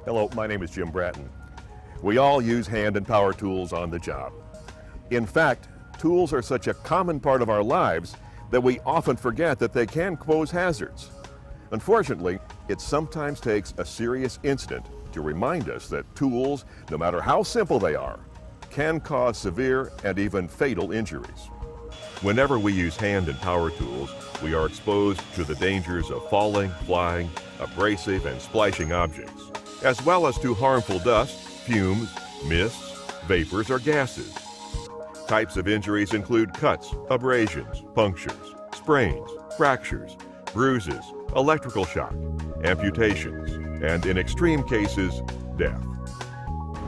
Hello, my name is Jim Bratton. We all use hand and power tools on the job. In fact, tools are such a common part of our lives that we often forget that they can pose hazards. Unfortunately, it sometimes takes a serious incident to remind us that tools, no matter how simple they are, can cause severe and even fatal injuries. Whenever we use hand and power tools, we are exposed to the dangers of falling, flying, abrasive and splashing objects, as well as to harmful dust, fumes, mists, vapors, or gases. Types of injuries include cuts, abrasions, punctures, sprains, fractures, bruises, electrical shock, amputations, and in extreme cases, death.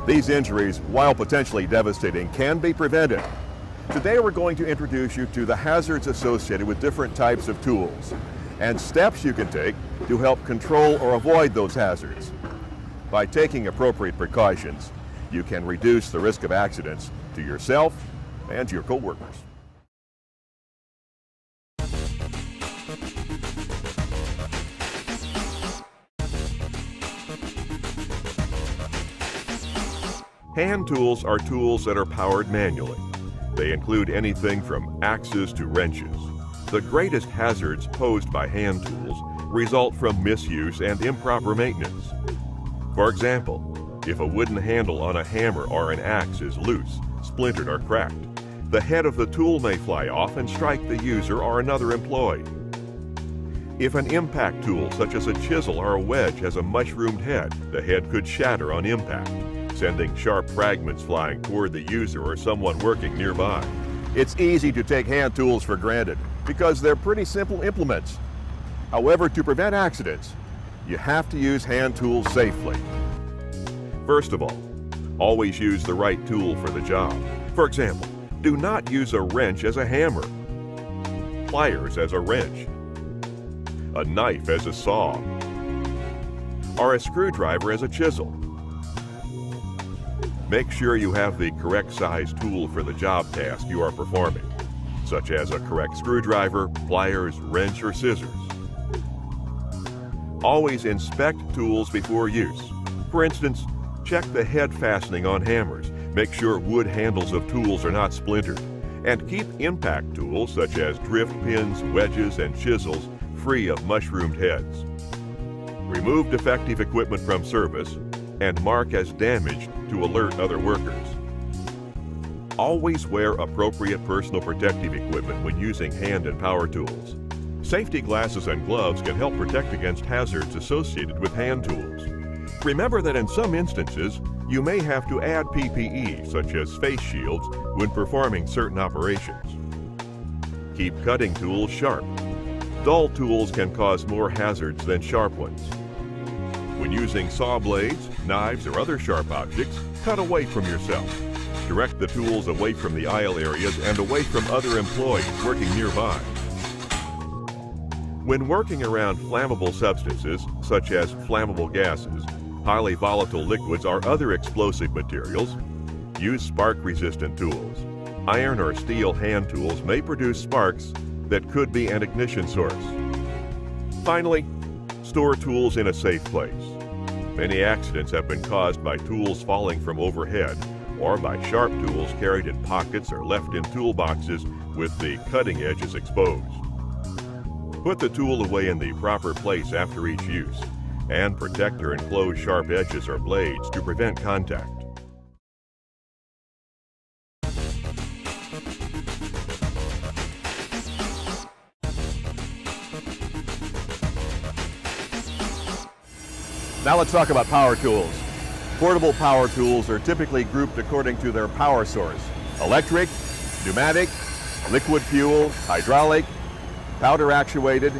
These injuries, while potentially devastating, can be prevented. Today we're going to introduce you to the hazards associated with different types of tools and steps you can take to help control or avoid those hazards. By taking appropriate precautions, you can reduce the risk of accidents to yourself and your co-workers. Hand tools are tools that are powered manually. They include anything from axes to wrenches. The greatest hazards posed by hand tools result from misuse and improper maintenance. For example, if a wooden handle on a hammer or an axe is loose, splintered, or cracked, the head of the tool may fly off and strike the user or another employee. If an impact tool, such as a chisel or a wedge, has a mushroomed head, the head could shatter on impact, sending sharp fragments flying toward the user or someone working nearby. It's easy to take hand tools for granted because they're pretty simple implements. However, to prevent accidents, you have to use hand tools safely. First of all, always use the right tool for the job. For example, do not use a wrench as a hammer, pliers as a wrench, a knife as a saw, or a screwdriver as a chisel. Make sure you have the correct size tool for the job task you are performing, such as a correct screwdriver, pliers, wrench, or scissors. Always inspect tools before use. For instance, check the head fastening on hammers. Make sure wood handles of tools are not splintered. And keep impact tools such as drift pins, wedges, and chisels free of mushroomed heads. Remove defective equipment from service and mark as damaged to alert other workers. Always wear appropriate personal protective equipment when using hand and power tools. Safety glasses and gloves can help protect against hazards associated with hand tools. Remember that in some instances, you may have to add PPE, such as face shields, when performing certain operations. Keep cutting tools sharp. Dull tools can cause more hazards than sharp ones. When using saw blades, knives, or other sharp objects, cut away from yourself. Direct the tools away from the aisle areas and away from other employees working nearby. When working around flammable substances, such as flammable gases, highly volatile liquids, or other explosive materials, use spark-resistant tools. Iron or steel hand tools may produce sparks that could be an ignition source. Finally, store tools in a safe place. Many accidents have been caused by tools falling from overhead or by sharp tools carried in pockets or left in toolboxes with the cutting edges exposed. Put the tool away in the proper place after each use and protect or enclose sharp edges or blades to prevent contact. Now let's talk about power tools. Portable power tools are typically grouped according to their power source: electric, pneumatic, liquid fuel, hydraulic, powder actuated,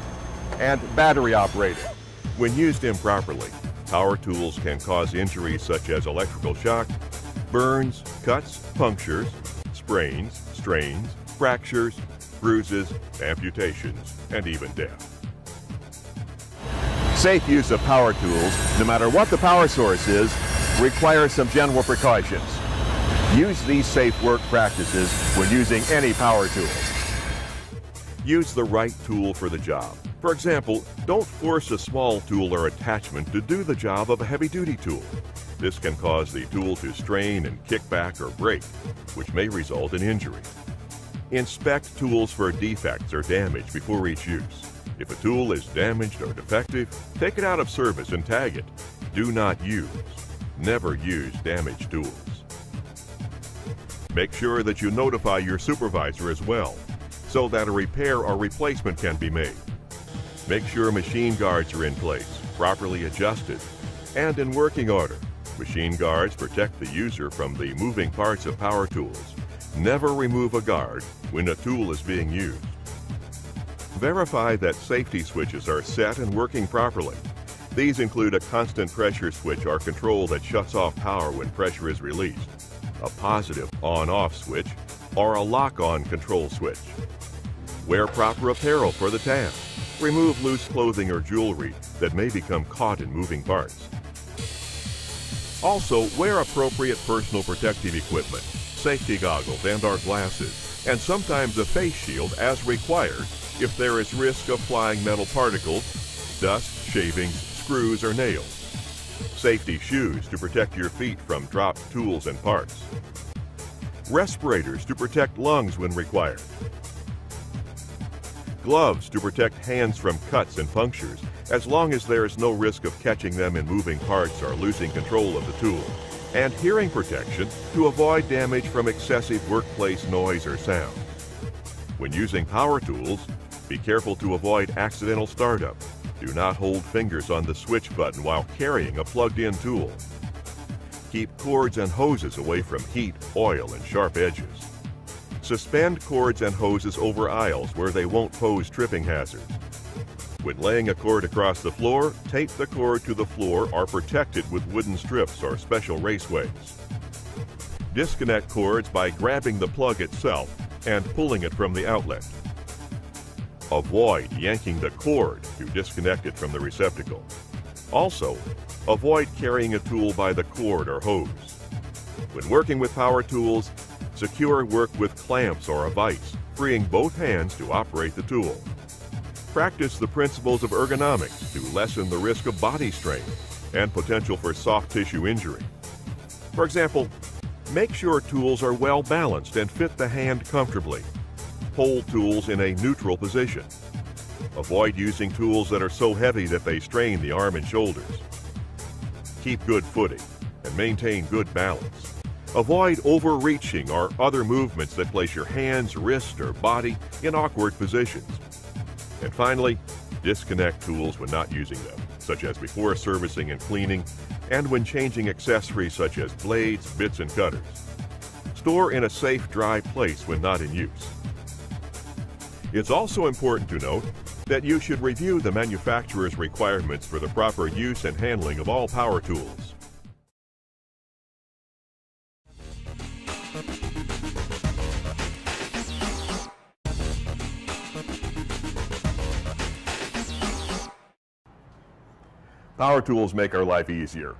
and battery operated. When used improperly, power tools can cause injuries such as electrical shock, burns, cuts, punctures, sprains, strains, fractures, bruises, amputations, and even death. Safe use of power tools, no matter what the power source is, requires some general precautions. Use these safe work practices when using any power tools. Use the right tool for the job. For example, don't force a small tool or attachment to do the job of a heavy-duty tool. This can cause the tool to strain and kick back or break, which may result in injury. Inspect tools for defects or damage before each use. If a tool is damaged or defective, take it out of service and tag it. Do not use. Never use damaged tools. Make sure that you notify your supervisor as well, so that a repair or replacement can be made. Make sure machine guards are in place, properly adjusted, and in working order. Machine guards protect the user from the moving parts of power tools. Never remove a guard when a tool is being used. Verify that safety switches are set and working properly. These include a constant pressure switch or control that shuts off power when pressure is released, a positive on-off switch, or a lock-on control switch. Wear proper apparel for the task. Remove loose clothing or jewelry that may become caught in moving parts. Also, wear appropriate personal protective equipment, safety goggles and/or glasses, and sometimes a face shield as required if there is risk of flying metal particles, dust, shavings, screws, or nails. Safety shoes to protect your feet from dropped tools and parts. Respirators to protect lungs when required. Gloves to protect hands from cuts and punctures, as long as there is no risk of catching them in moving parts or losing control of the tool. And hearing protection to avoid damage from excessive workplace noise or sound. When using power tools, be careful to avoid accidental startup. Do not hold fingers on the switch button while carrying a plugged-in tool. Keep cords and hoses away from heat, oil, and sharp edges. Suspend cords and hoses over aisles where they won't pose tripping hazards. When laying a cord across the floor, tape the cord to the floor or protect it with wooden strips or special raceways. Disconnect cords by grabbing the plug itself and pulling it from the outlet. Avoid yanking the cord to disconnect it from the receptacle. Also, avoid carrying a tool by the cord or hose. When working with power tools, secure work with clamps or a vise, freeing both hands to operate the tool. Practice the principles of ergonomics to lessen the risk of body strain and potential for soft tissue injury. For example, make sure tools are well balanced and fit the hand comfortably. Hold tools in a neutral position. Avoid using tools that are so heavy that they strain the arm and shoulders. Keep good footing and maintain good balance. Avoid overreaching or other movements that place your hands, wrist, or body in awkward positions. And finally, disconnect tools when not using them, such as before servicing and cleaning, and when changing accessories such as blades, bits, and cutters. Store in a safe, dry place when not in use. It's also important to note that you should review the manufacturer's requirements for the proper use and handling of all power tools. Power tools make our life easier,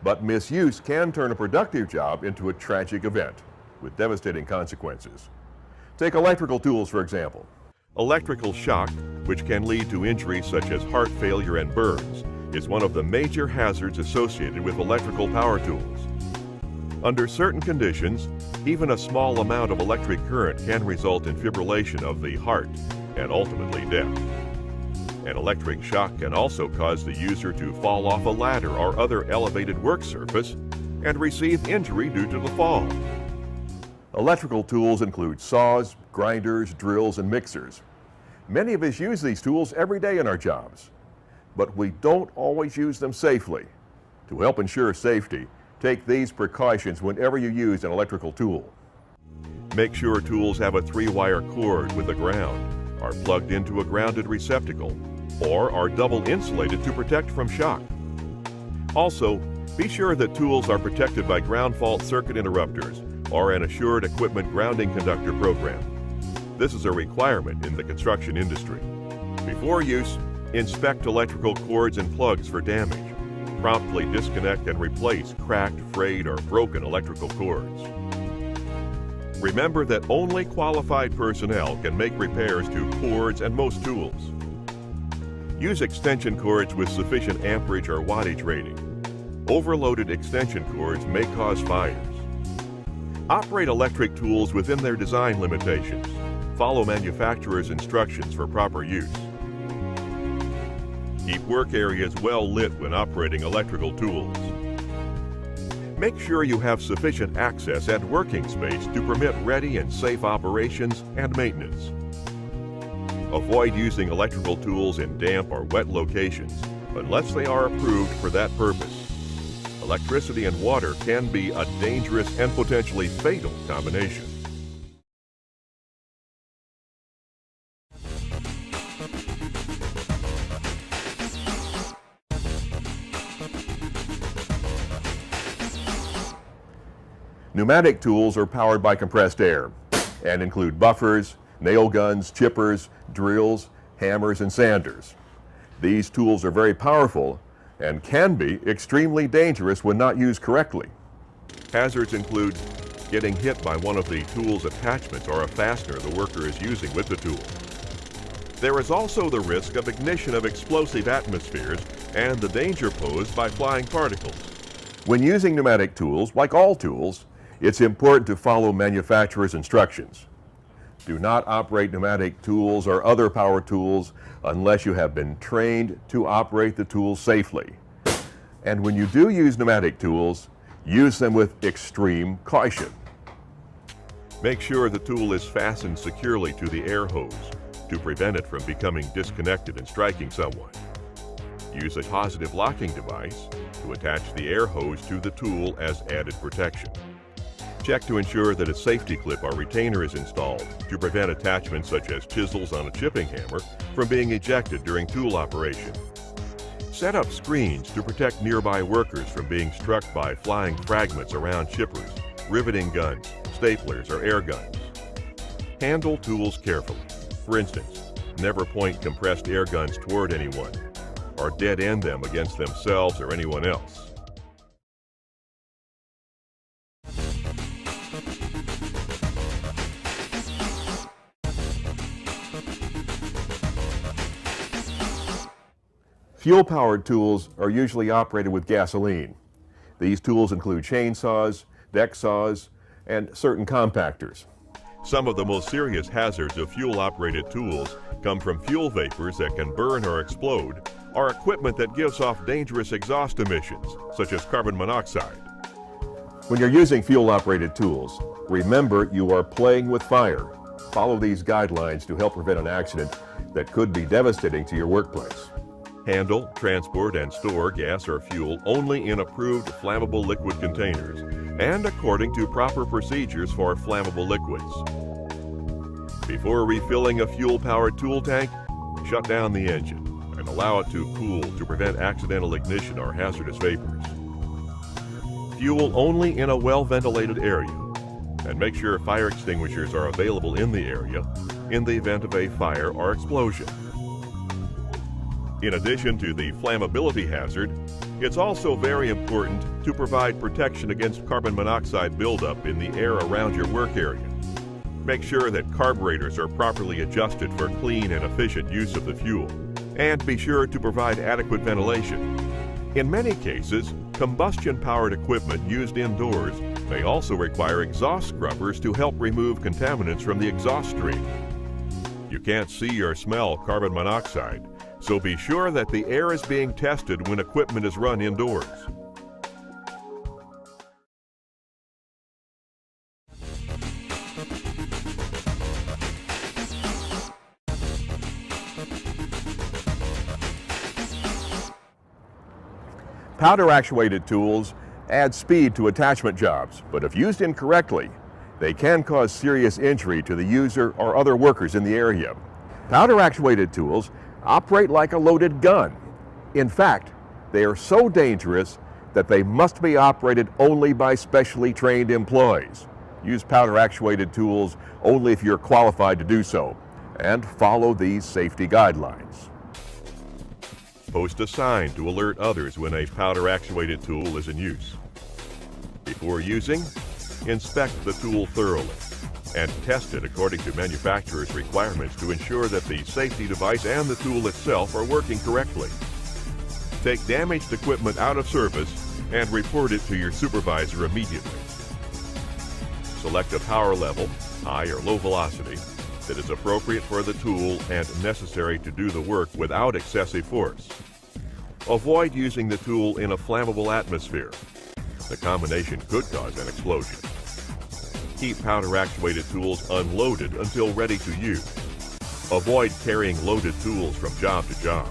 but misuse can turn a productive job into a tragic event with devastating consequences. Take electrical tools, for example. Electrical shock, which can lead to injuries such as heart failure and burns, is one of the major hazards associated with electrical power tools. Under certain conditions, even a small amount of electric current can result in fibrillation of the heart and ultimately death. An electric shock can also cause the user to fall off a ladder or other elevated work surface and receive injury due to the fall. Electrical tools include saws, grinders, drills, and mixers. Many of us use these tools every day in our jobs, but we don't always use them safely. To help ensure safety, take these precautions whenever you use an electrical tool. Make sure tools have a 3-wire cord with a ground, are plugged into a grounded receptacle, or are double insulated to protect from shock. Also, be sure that tools are protected by ground fault circuit interrupters or an assured equipment grounding conductor program. This is a requirement in the construction industry. Before use, inspect electrical cords and plugs for damage. Promptly disconnect and replace cracked, frayed, or broken electrical cords. Remember that only qualified personnel can make repairs to cords and most tools. Use extension cords with sufficient amperage or wattage rating. Overloaded extension cords may cause fires. Operate electric tools within their design limitations. Follow manufacturer's instructions for proper use. Keep work areas well lit when operating electrical tools. Make sure you have sufficient access and working space to permit ready and safe operations and maintenance. Avoid using electrical tools in damp or wet locations unless they are approved for that purpose. Electricity and water can be a dangerous and potentially fatal combination. Pneumatic tools are powered by compressed air and include buffers, nail guns, chippers, drills, hammers, and sanders. These tools are very powerful and can be extremely dangerous when not used correctly. Hazards include getting hit by one of the tool's attachments or a fastener the worker is using with the tool. There is also the risk of ignition of explosive atmospheres and the danger posed by flying particles. When using pneumatic tools, like all tools, it's important to follow manufacturer's instructions. Do not operate pneumatic tools or other power tools unless you have been trained to operate the tools safely. And when you do use pneumatic tools, use them with extreme caution. Make sure the tool is fastened securely to the air hose to prevent it from becoming disconnected and striking someone. Use a positive locking device to attach the air hose to the tool as added protection. Check to ensure that a safety clip or retainer is installed to prevent attachments such as chisels on a chipping hammer from being ejected during tool operation. Set up screens to protect nearby workers from being struck by flying fragments around chippers, riveting guns, staplers, or air guns. Handle tools carefully. For instance, never point compressed air guns toward anyone or dead end them against themselves or anyone else. Fuel-powered tools are usually operated with gasoline. These tools include chainsaws, deck saws, and certain compactors. Some of the most serious hazards of fuel-operated tools come from fuel vapors that can burn or explode, or equipment that gives off dangerous exhaust emissions, such as carbon monoxide. When you're using fuel-operated tools, remember you are playing with fire. Follow these guidelines to help prevent an accident that could be devastating to your workplace. Handle, transport, and store gas or fuel only in approved flammable liquid containers and according to proper procedures for flammable liquids. Before refilling a fuel-powered tool tank, shut down the engine and allow it to cool to prevent accidental ignition or hazardous vapors. Fuel only in a well-ventilated area, and make sure fire extinguishers are available in the area in the event of a fire or explosion. In addition to the flammability hazard, it's also very important to provide protection against carbon monoxide buildup in the air around your work area. Make sure that carburetors are properly adjusted for clean and efficient use of the fuel, and be sure to provide adequate ventilation. In many cases, combustion-powered equipment used indoors may also require exhaust scrubbers to help remove contaminants from the exhaust stream. You can't see or smell carbon monoxide, so be sure that the air is being tested when equipment is run indoors. Powder-actuated tools add speed to attachment jobs, but if used incorrectly, they can cause serious injury to the user or other workers in the area. Powder-actuated tools operate like a loaded gun. In fact, they are so dangerous that they must be operated only by specially trained employees. Use powder-actuated tools only if you're qualified to do so, and follow these safety guidelines. Post a sign to alert others when a powder-actuated tool is in use. Before using, inspect the tool thoroughly. and test it according to manufacturer's requirements to ensure that the safety device and the tool itself are working correctly. Take damaged equipment out of service and report it to your supervisor immediately. Select a power level, high or low velocity, that is appropriate for the tool and necessary to do the work without excessive force. Avoid using the tool in a flammable atmosphere. The combination could cause an explosion. Keep powder-actuated tools unloaded until ready to use. Avoid carrying loaded tools from job to job.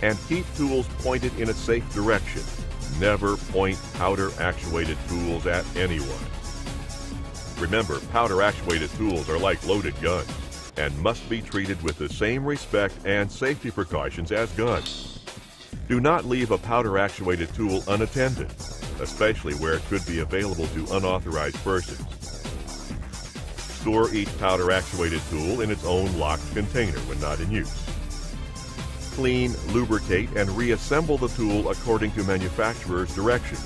And keep tools pointed in a safe direction. Never point powder-actuated tools at anyone. Remember, powder-actuated tools are like loaded guns and must be treated with the same respect and safety precautions as guns. Do not leave a powder-actuated tool unattended, especially where it could be available to unauthorized persons. Store each powder-actuated tool in its own locked container when not in use. Clean, lubricate, and reassemble the tool according to manufacturer's directions.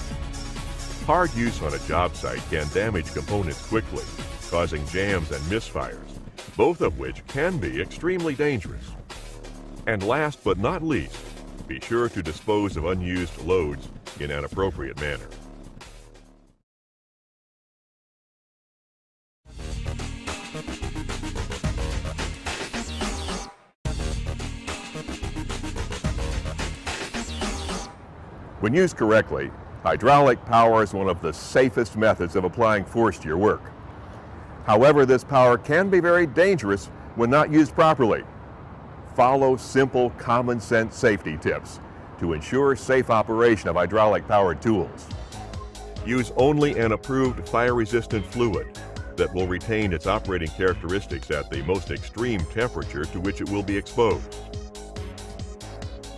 Hard use on a job site can damage components quickly, causing jams and misfires, both of which can be extremely dangerous. And last but not least, be sure to dispose of unused loads in an appropriate manner. When used correctly, hydraulic power is one of the safest methods of applying force to your work. However, this power can be very dangerous when not used properly. Follow simple, common sense safety tips to ensure safe operation of hydraulic powered tools. Use only an approved fire-resistant fluid that will retain its operating characteristics at the most extreme temperature to which it will be exposed.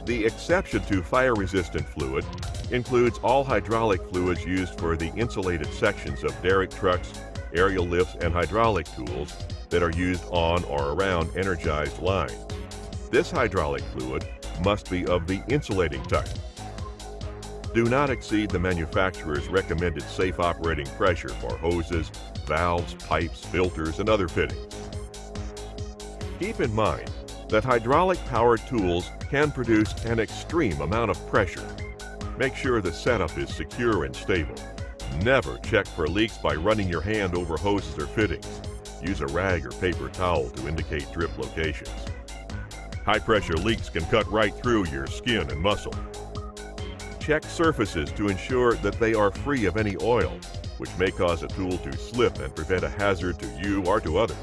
The exception to fire-resistant fluid includes all hydraulic fluids used for the insulated sections of derrick trucks, aerial lifts, and hydraulic tools that are used on or around energized lines. This hydraulic fluid must be of the insulating type. Do not exceed the manufacturer's recommended safe operating pressure for hoses, valves, pipes, filters, and other fittings. Keep in mind that hydraulic-powered tools can produce an extreme amount of pressure. Make sure the setup is secure and stable. Never check for leaks by running your hand over hoses or fittings. Use a rag or paper towel to indicate drip locations. High-pressure leaks can cut right through your skin and muscle. Check surfaces to ensure that they are free of any oil, which may cause a tool to slip and prevent a hazard to you or to others.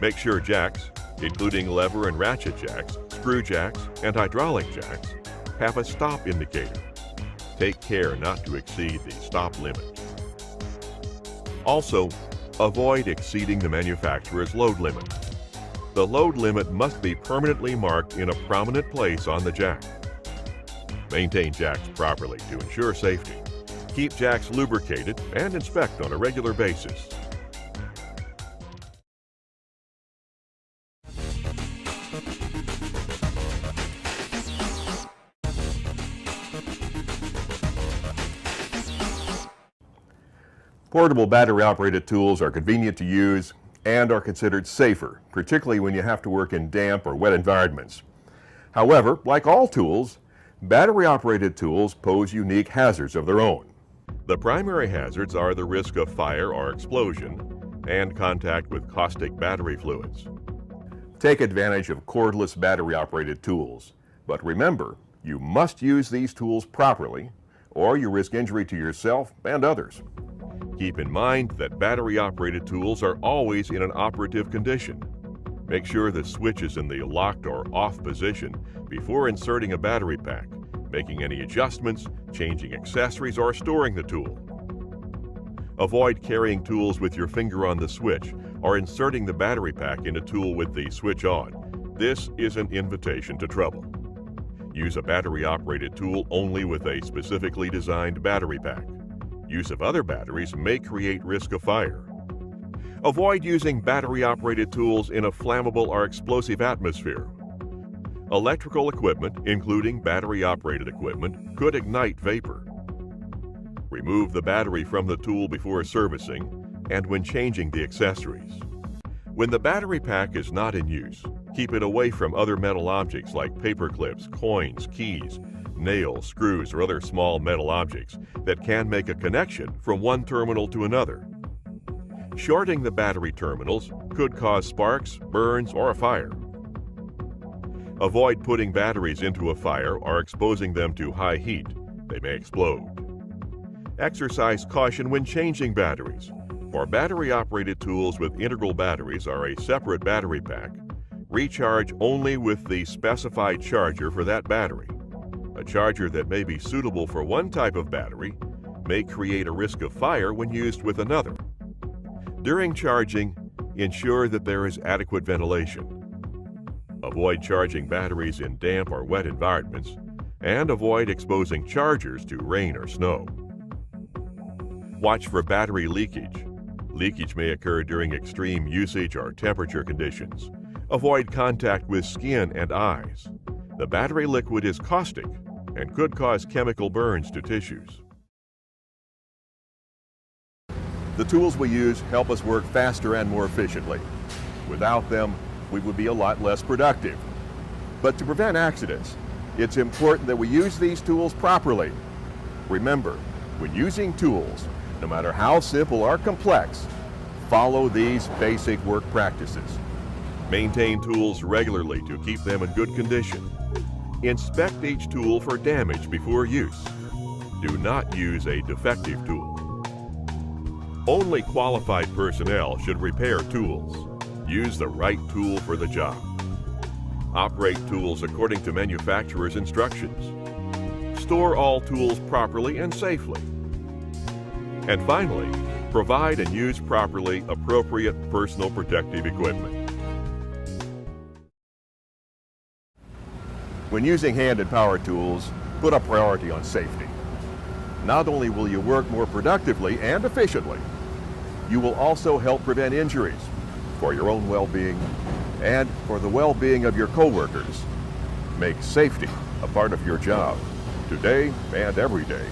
Make sure jacks, including lever and ratchet jacks, screw jacks, and hydraulic jacks, have a stop indicator. Take care not to exceed the stop limit. Also, avoid exceeding the manufacturer's load limit. The load limit must be permanently marked in a prominent place on the jack. Maintain jacks properly to ensure safety. Keep jacks lubricated and inspect on a regular basis. Portable battery-operated tools are convenient to use and are considered safer, particularly when you have to work in damp or wet environments. However, like all tools, battery-operated tools pose unique hazards of their own. The primary hazards are the risk of fire or explosion and contact with caustic battery fluids. Take advantage of cordless battery-operated tools, but remember, you must use these tools properly or you risk injury to yourself and others. Keep in mind that battery-operated tools are always in an operative condition. Make sure the switch is in the locked or off position before inserting a battery pack, making any adjustments, changing accessories, or storing the tool. Avoid carrying tools with your finger on the switch or inserting the battery pack in a tool with the switch on. This is an invitation to trouble. Use a battery-operated tool only with a specifically designed battery pack. Use of other batteries may create risk of fire. Avoid using battery-operated tools in a flammable or explosive atmosphere. Electrical equipment, including battery-operated equipment, could ignite vapor. Remove the battery from the tool before servicing and when changing the accessories. When the battery pack is not in use, keep it away from other metal objects like paper clips, coins, keys, nails, screws, or other small metal objects that can make a connection from one terminal to another. Shorting the battery terminals could cause sparks, burns, or a fire. Avoid putting batteries into a fire or exposing them to high heat. They may explode. Exercise caution when changing batteries. For battery-operated tools with integral batteries or a separate battery pack, recharge only with the specified charger for that battery. A charger that may be suitable for one type of battery may create a risk of fire when used with another. During charging, ensure that there is adequate ventilation. Avoid charging batteries in damp or wet environments, and avoid exposing chargers to rain or snow. Watch for battery leakage. Leakage may occur during extreme usage or temperature conditions. Avoid contact with skin and eyes. The battery liquid is caustic and could cause chemical burns to tissues. The tools we use help us work faster and more efficiently. Without them, we would be a lot less productive. But to prevent accidents, it's important that we use these tools properly. Remember, when using tools, no matter how simple or complex, follow these basic work practices. Maintain tools regularly to keep them in good condition. Inspect each tool for damage before use. Do not use a defective tool. Only qualified personnel should repair tools. Use the right tool for the job. Operate tools according to manufacturer's instructions. Store all tools properly and safely. And finally, provide and use properly appropriate personal protective equipment. When using hand and power tools, put a priority on safety. Not only will you work more productively and efficiently, you will also help prevent injuries for your own well-being and for the well-being of your coworkers. Make safety a part of your job today and every day.